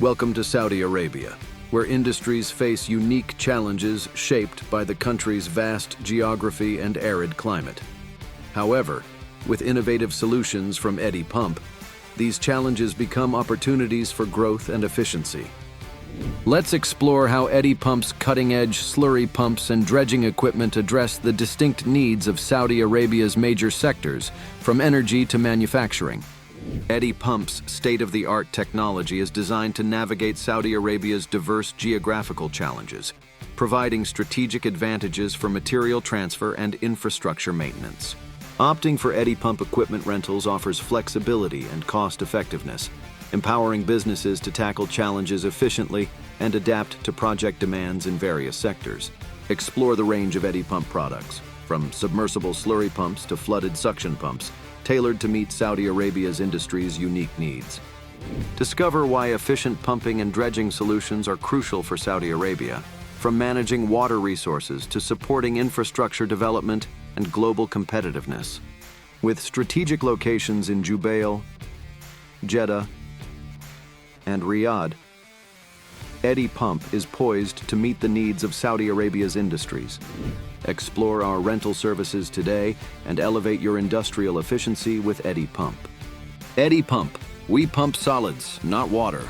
Welcome to Saudi Arabia, where industries face unique challenges shaped by the country's vast geography and arid climate. However, with innovative solutions from EDDY Pump, these challenges become opportunities for growth and efficiency. Let's explore how EDDY Pump's cutting-edge slurry pumps and dredging equipment address the distinct needs of Saudi Arabia's major sectors, from energy to manufacturing. EDDY Pump's state-of-the-art technology is designed to navigate Saudi Arabia's diverse geographical challenges, providing strategic advantages for material transfer and infrastructure maintenance. Opting for EDDY Pump equipment rentals offers flexibility and cost-effectiveness, empowering businesses to tackle challenges efficiently and adapt to project demands in various sectors. Explore the range of EDDY Pump products, from submersible slurry pumps to flooded suction pumps, tailored to meet Saudi Arabia's industry's unique needs. Discover why efficient pumping and dredging solutions are crucial for Saudi Arabia, from managing water resources to supporting infrastructure development and global competitiveness. With strategic locations in Jubail, Jeddah, and Riyadh, EDDY Pump is poised to meet the needs of Saudi Arabia's industries. Explore our rental services today and elevate your industrial efficiency with EDDY Pump. EDDY Pump. We pump solids, not water.